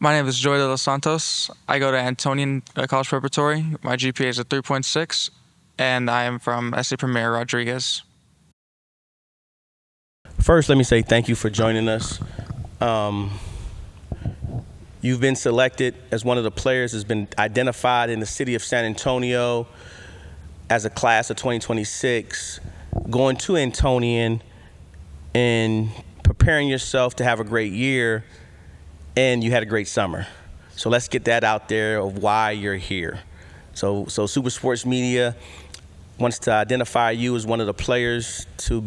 My name is Joy de los Santos. I go to Antonian College Preparatory. My GPA is a 3.6, and I am from SA Premier Rodriguez. First, let me say thank you for joining us. You've been selected as one of the players that's been identified in the city of San Antonio as a class of 2026, going to Antonian and preparing yourself to have a great year, and you had a great summer. So let's get that out there of why you're here. So Super Sports Media wants to identify you as one of the players to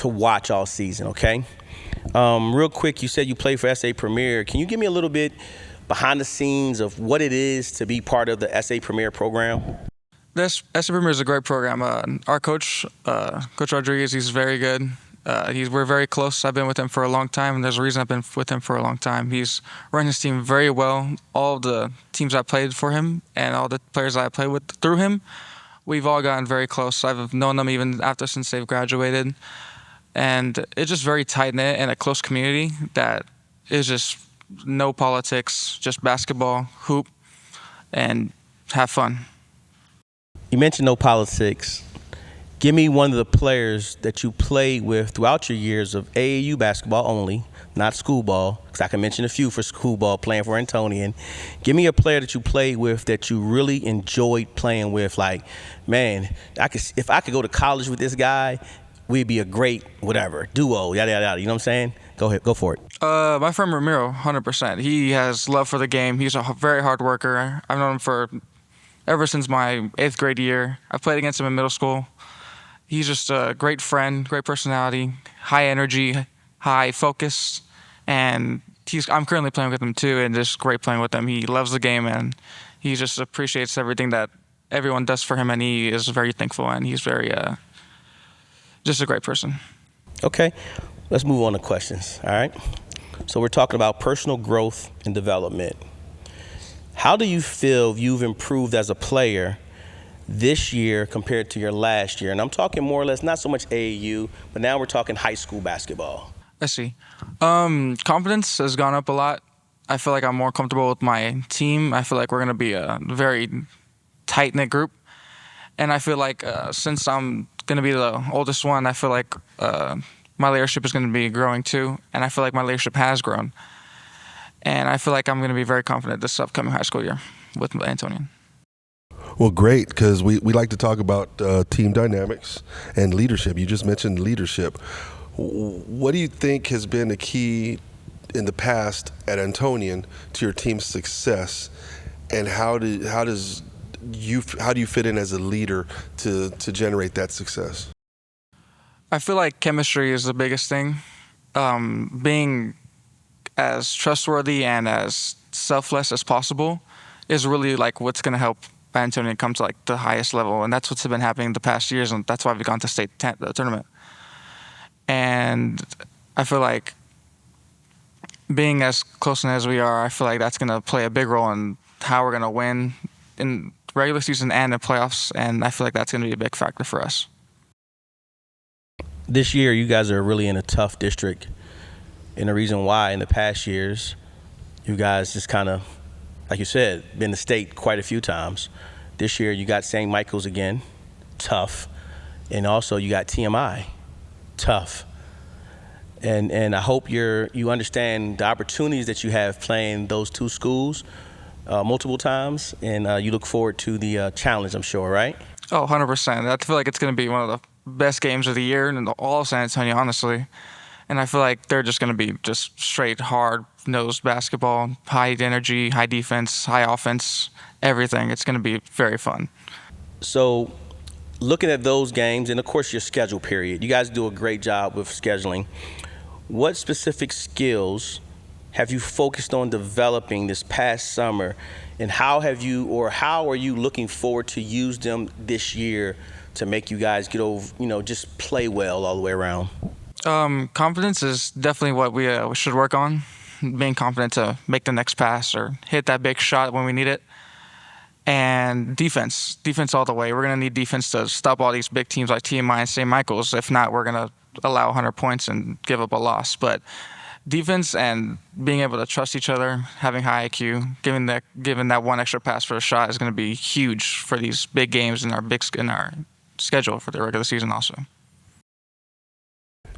watch all season, okay? Real quick, you said you played for SA Premier. Can you give me a little bit behind the scenes of what it is to be part of the SA Premier program? This SA Premier is a great program. Our coach, Coach Rodriguez, he's very good. We're very close. I've been with him for a long time, and there's a reason I've been with him for a long time. He's run his team very well. All of the teams I played for him and all the players I played with through him, we've all gotten very close. I've known them even since they've graduated. And it's just very tight-knit and a close community that is just no politics, just basketball, hoop, and have fun. You mentioned no politics. Give me one of the players that you played with throughout your years of AAU basketball only, not school ball, because I can mention a few for school ball playing for Antonian. Give me a player that you played with that you really enjoyed playing with. Like, man, if I could go to college with this guy, we'd be a great whatever, duo, yada, yada, yada. You know what I'm saying? Go ahead, go for it. My friend Ramiro, 100%. He has love for the game. He's a very hard worker. I've known him ever since my 8th grade year. I played against him in middle school. He's just a great friend, great personality, high energy, high focus, and I'm currently playing with him too, and just great playing with him. He loves the game, and he just appreciates everything that everyone does for him, and he is very thankful, and he's very just a great person. Okay, let's move on to questions, all right? So we're talking about personal growth and development. How do you feel you've improved as a player this year compared to your last year? And I'm talking more or less, not so much AAU, but now we're talking high school basketball. I see. Confidence has gone up a lot. I feel like I'm more comfortable with my team. I feel like we're going to be a very tight-knit group. And I feel like since I'm going to be the oldest one, I feel like my leadership is going to be growing too. And I feel like my leadership has grown. And I feel like I'm going to be very confident this upcoming high school year with Antonian. Well, great, because we like to talk about team dynamics and leadership. You just mentioned leadership. What do you think has been the key in the past at Antonian to your team's success, and how do you fit in as a leader to generate that success? I feel like chemistry is the biggest thing. Being as trustworthy and as selfless as possible is really like what's going to help Antonian come to like the highest level, and that's what's been happening the past years, and that's why we've gone to state tournament. And I feel like being as close as we are, I feel like that's going to play a big role in how we're going to win in regular season and the playoffs, and I feel like that's going to be a big factor for us. This year, you guys are really in a tough district, and the reason why in the past years, you guys just kind of, like you said, been to state quite a few times. This year, you got St. Michael's again, tough, and also you got TMI, tough. And I hope you understand the opportunities that you have playing those two schools multiple times, and you look forward to the challenge, I'm sure, right? Oh, 100%. I feel like it's going to be one of the best games of the year in all of San Antonio, honestly. And I feel like they're just going to be just straight, hard-nosed basketball, high energy, high defense, high offense, everything. It's going to be very fun. So looking at those games, and of course your schedule period, you guys do a great job with scheduling. What specific skills have you focused on developing this past summer, and how are you looking forward to use them this year to make you guys get over, just play well all the way around? Confidence is definitely what we should work on. Being confident to make the next pass or hit that big shot when we need it. And defense all the way. We're going to need defense to stop all these big teams like TMI and St. Michael's. If not, we're going to allow 100 points and give up a loss. But defense and being able to trust each other, having high IQ, giving that one extra pass for a shot is going to be huge for these big games in our schedule for the regular season also.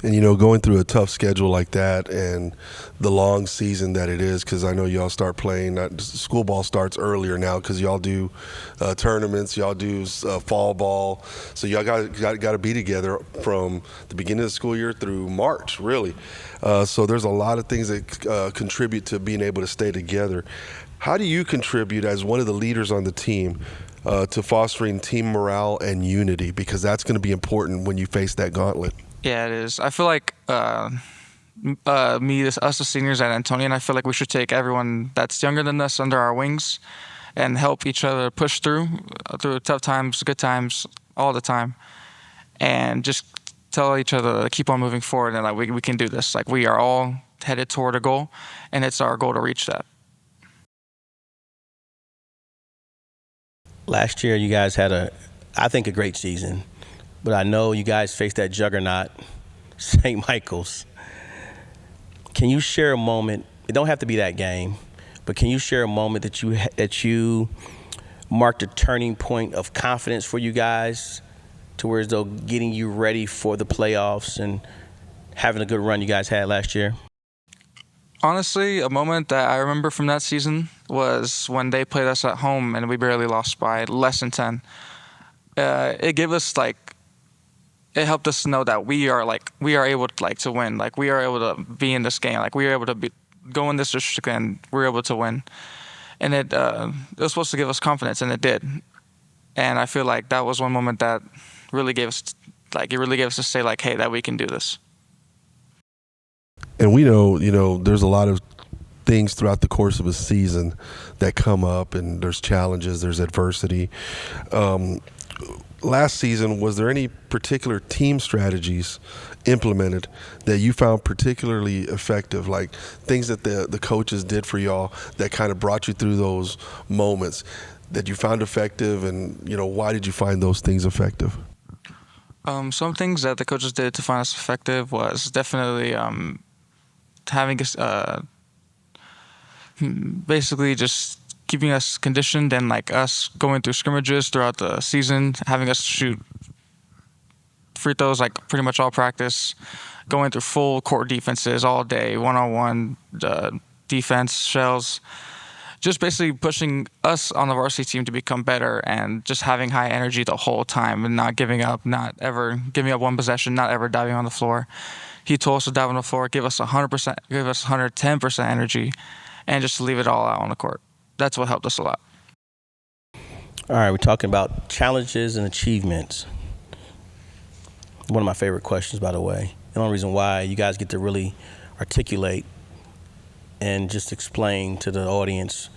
And, going through a tough schedule like that and the long season that it is, because I know y'all start playing, school ball starts earlier now because y'all do tournaments, y'all do fall ball. So y'all got to be together from the beginning of the school year through March, really. So there's a lot of things that contribute to being able to stay together. How do you contribute as one of the leaders on the team to fostering team morale and unity? Because that's going to be important when you face that gauntlet. Yeah, it is. I feel like us, the seniors at Antonian, I feel like we should take everyone that's younger than us under our wings and help each other push through tough times, good times, all the time, and just tell each other to keep on moving forward and like we can do this. Like we are all headed toward a goal, and it's our goal to reach that. Last year, you guys had I think, a great season. But I know you guys faced that juggernaut, St. Michael's. Can you share a moment? It don't have to be that game, but can you share a moment that you marked a turning point of confidence for you guys, to where as though getting you ready for the playoffs and having a good run you guys had last year? Honestly, a moment that I remember from that season was when they played us at home and we barely lost by less than 10. It gave us it helped us know that we are able to win. Like we are able to be in this game. Like we are able to go in this district and we're able to win. And it was supposed to give us confidence, and it did. And I feel like that was one moment that really gave us to say like, hey, that we can do this. And we know, there's a lot of things throughout the course of a season that come up, and there's challenges, there's adversity. Last season, was there any particular team strategies implemented that you found particularly effective, like things that the coaches did for y'all that kind of brought you through those moments that you found effective, and why did you find those things effective? Some things that the coaches did to find us effective was definitely having us basically just keeping us conditioned, and like us going through scrimmages throughout the season, having us shoot free throws like pretty much all practice, going through full court defenses all day, one-on-one defense, shells, just basically pushing us on the varsity team to become better, and just having high energy the whole time and not giving up, not ever giving up one possession, not ever diving on the floor. He told us to dive on the floor, give us 100%, give us 110% energy, and just leave it all out on the court. That's what helped us a lot. All right, we're talking about challenges and achievements. One of my favorite questions, by the way. The only reason why you guys get to really articulate and just explain to the audience,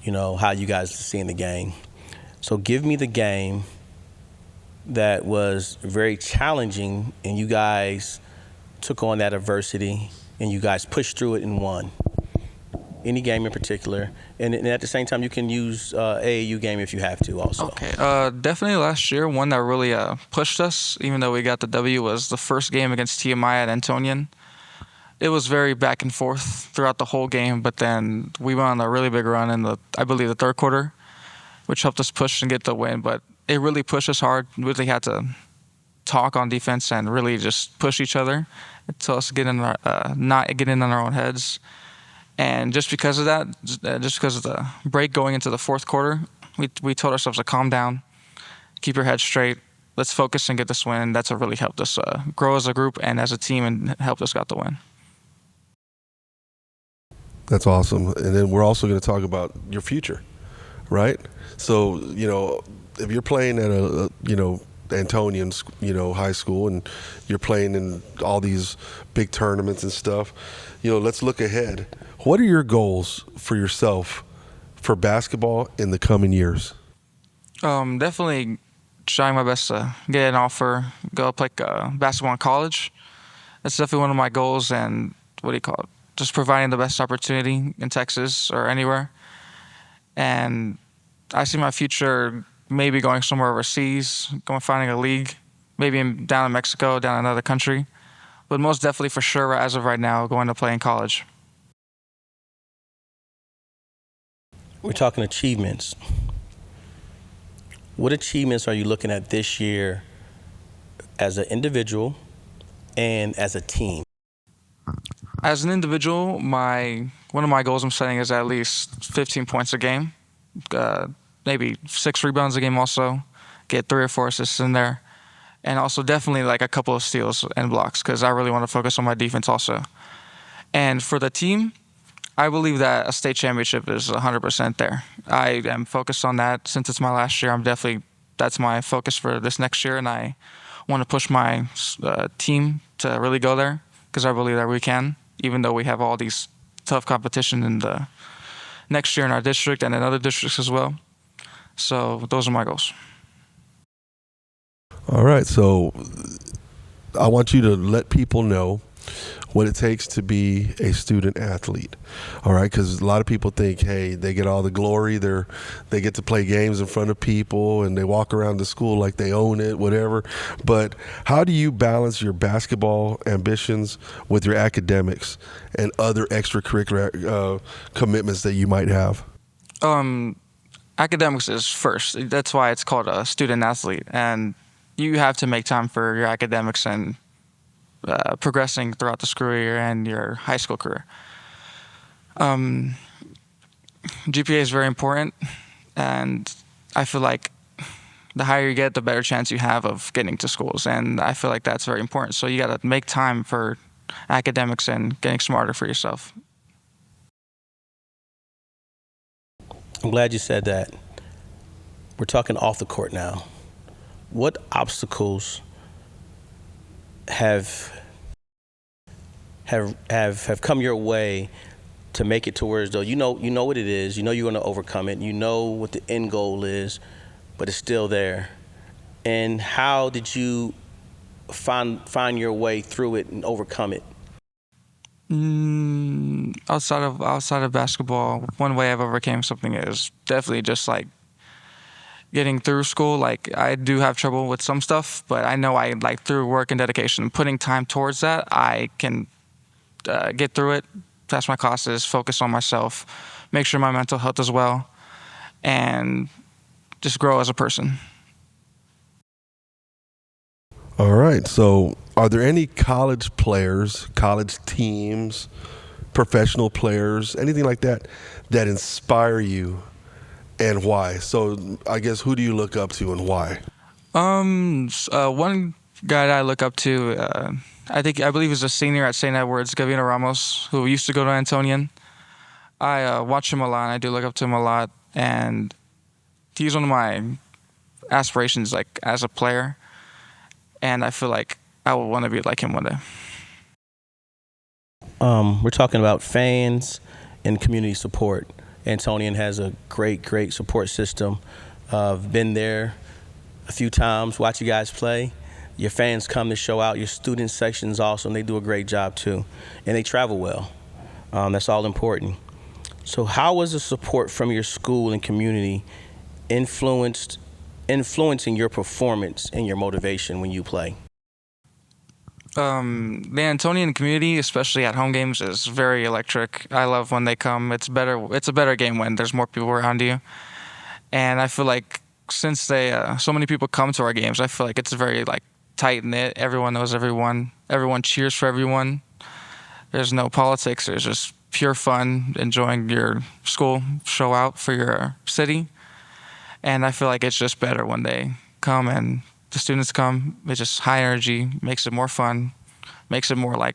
how you guys are seeing the game. So give me the game that was very challenging and you guys took on that adversity and you guys pushed through it and won. Any game in particular, and at the same time you can use AAU game if you have to also. Okay, definitely last year, one that really pushed us, even though we got the W, was the first game against TMI at Antonian. It was very back and forth throughout the whole game, but then we went on a really big run in I believe the third quarter, which helped us push and get the win. But it really pushed us hard. We really had to talk on defense and really just push each other until us not get in on our own heads. And just because of that, just because of the break going into the fourth quarter, we told ourselves to calm down, keep your head straight, let's focus and get this win. And that's what really helped us grow as a group and as a team, and helped us get the win. That's awesome. And then we're also going to talk about your future, right? So, if you're playing at Antonian, high school, and you're playing in all these big tournaments and stuff, let's look ahead. What are your goals for yourself for basketball in the coming years? Definitely trying my best to get an offer, go play basketball in college. That's definitely one of my goals, and just providing the best opportunity in Texas or anywhere. And I see my future maybe going somewhere overseas, finding a league, maybe down in Mexico, down in another country, but most definitely for sure as of right now, going to play in college. We're talking achievements. What achievements are you looking at this year as an individual and as a team? As an individual, one of my goals I'm setting is at least 15 points a game, maybe 6 rebounds a game also, get 3 or 4 assists in there, and also definitely like a couple of steals and blocks because I really want to focus on my defense also. And for the team, I believe that a state championship is 100% there. I am focused on that since it's my last year. That's my focus for this next year, and I want to push my team to really go there because I believe that we can, even though we have all these tough competition in the next year in our district and in other districts as well. So those are my goals. All right, so I want you to let people know what it takes to be a student athlete. All right, because a lot of people think, hey, they get all the glory, they get to play games in front of people, and they walk around the school like they own it, whatever. But how do you balance your basketball ambitions with your academics and other extracurricular commitments that you might have? Academics is first. That's why it's called a student athlete, and you have to make time for your academics and progressing throughout the school year and your high school career. GPA is very important, and I feel like the higher you get, the better chance you have of getting to schools, and I feel like that's very important. So you got to make time for academics and getting smarter for yourself. I'm glad you said that. We're talking off the court now. What obstacles have come your way to make it towards, though you know what it is, you know you're going to overcome it, you know what the end goal is, but it's still there. And how did you find your way through it and overcome it? Outside of basketball, one way I've overcame something is definitely just like getting through school. Like I do have trouble with some stuff, but I know through work and dedication, putting time towards that, I can get through it, pass my classes, focus on myself, make sure my mental health is well, and just grow as a person. All right. So are there any college players, college teams, professional players, anything like that inspire you, and why? So I guess who do you look up to and why? One guy that I look up to, I believe he's a senior at St. Edward's, Gavino Ramos, who used to go to Antonian. I watch him a lot, and I do look up to him a lot, and he's one of my aspirations, like as a player, and I feel like I would want to be like him one day. We're talking about fans and community support. Antonian has a great support system. I've been there a few times, watch you guys play. Your fans come to show out. Your student section's awesome. They do a great job too, and they travel well. That's all important. So how was the support from your school and community influencing your performance and your motivation when you play? The Antonian community, especially at home games, is very electric. I love when they come. It's a better game when there's more people around you. And I feel like since so many people come to our games, I feel like it's very tight knit. Everyone knows everyone. Everyone cheers for everyone. There's no politics. There's just pure fun, enjoying your school show out for your city. And I feel like it's just better when they come and the students come. It's just high energy, makes it more fun, makes it more like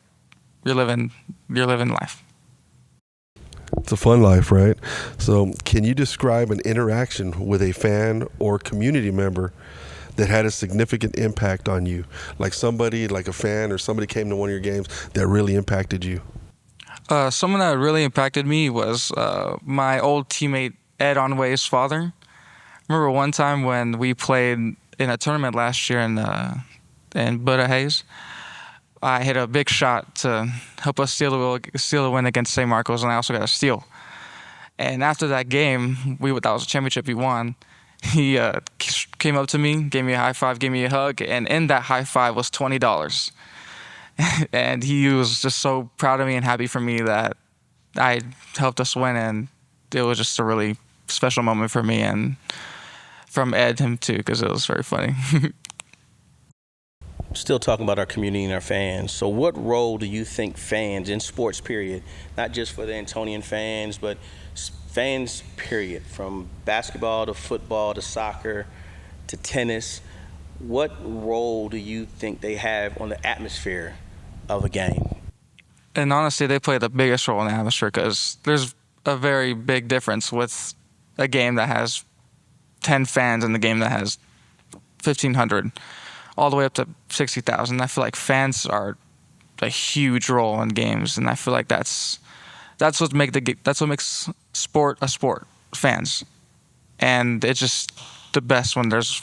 you're living life. It's a fun life, right? So can you describe an interaction with a fan or community member that had a significant impact on you? Like somebody, like a fan or somebody came to one of your games that really impacted you? Someone that really impacted me was my old teammate Ed Onway's father. I remember one time when we played in a tournament last year in Buddha Hayes. I hit a big shot to help us steal the win against St. Marcos, and I also got a steal. And after that game, that was a championship we won. He came up to me, gave me a high five, gave me a hug, and in that high five was $20. and he was just so proud of me and happy for me that I helped us win, and it was just a really special moment for me and from Ed him too, because it was very funny. Still talking about our community and our fans. So what role do you think fans in sports, period, not just for the Antonian fans, but fans, period, from basketball to football to soccer to tennis, what role do you think they have on the atmosphere of a game? And honestly, they play the biggest role in the atmosphere, because there's a very big difference with a game that has 10 fans and the game that has 1,500, all the way up to 60,000. I feel like fans are a huge role in games, and I feel like that's what makes sport a sport. Fans, and it's just the best when there's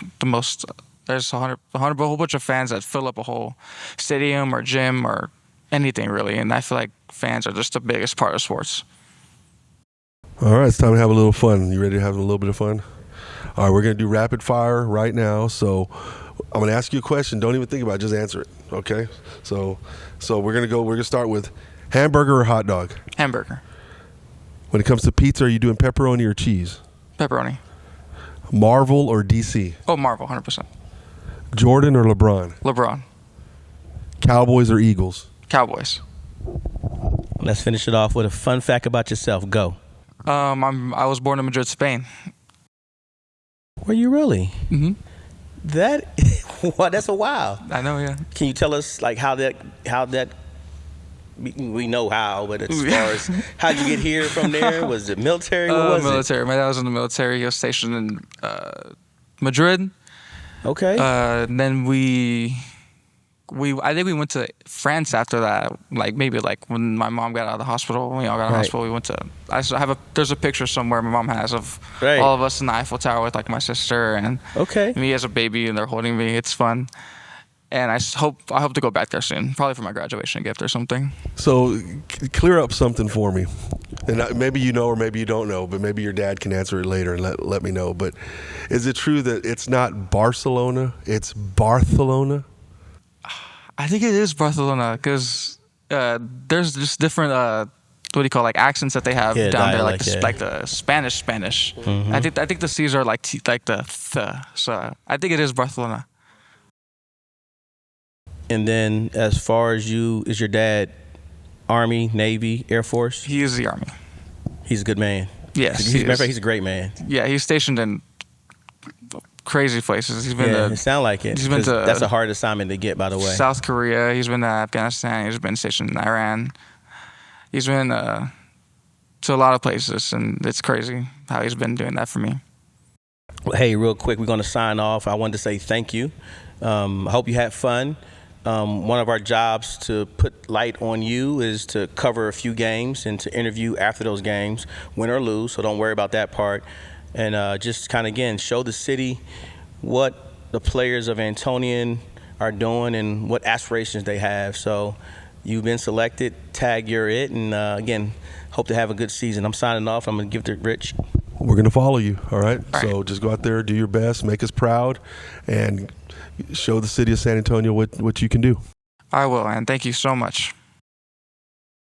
a whole bunch of fans that fill up a whole stadium or gym or anything really, and I feel like fans are just the biggest part of sports. All right, it's time to have a little fun. You ready to have a little bit of fun? All right, we're going to do rapid fire right now. So I'm going to ask you a question. Don't even think about it. Just answer it, okay? So we're going to start with hamburger or hot dog? Hamburger. When it comes to pizza, are you doing pepperoni or cheese? Pepperoni. Marvel or DC? Oh, Marvel, 100%. Jordan or LeBron? LeBron. Cowboys or Eagles? Cowboys. Let's finish it off with a fun fact about yourself. Go. I was born in Madrid, Spain. Were you really? Mm-hmm. That's a wow. I know, yeah. Can you tell us like how that we know how, but as far as how'd you get here from there? Was it military? What was military. My dad was in the military. He was stationed in Madrid. it? Okay. Then I think we went to France after that. Maybe when my mom got out of the hospital, when we all got out of the hospital, we went to. There's a picture somewhere my mom has of all of us in the Eiffel Tower with my sister and me as a baby, and they're holding me. It's fun, and I hope to go back there soon, probably for my graduation gift or something. So clear up something for me, and maybe you know or maybe you don't know, but maybe your dad can answer it later and let me know. But is it true that it's not Barcelona, it's Barcelona? I think it is Barcelona, because there's just different what do you call accents that they have down there, like the Spanish. Mm-hmm. I think the C's are like the th. So I think it is Barcelona. And then, as far as you, is your dad Army, Navy, Air Force? He is the Army. He's a good man. Yes, he's a great man. Yeah, he's stationed in crazy places. He's been it sounds like it. He's been to that's a hard assignment to get, by the way. South Korea. He's been to Afghanistan. He's been stationed in Iran. He's been to a lot of places, and it's crazy how he's been doing that for me. Well, hey, real quick, we're going to sign off. I wanted to say thank you. I hope you had fun. One of our jobs to put light on you is to cover a few games and to interview after those games, win or lose, so don't worry about that part. And just kind of, again, show the city what the players of Antonian are doing and what aspirations they have. So you've been selected. Tag, you're it. And, again, hope to have a good season. I'm signing off. I'm going to give it to Rich. We're going to follow you, all right? So just go out there, do your best, make us proud, and show the city of San Antonio what you can do. I will, and thank you so much.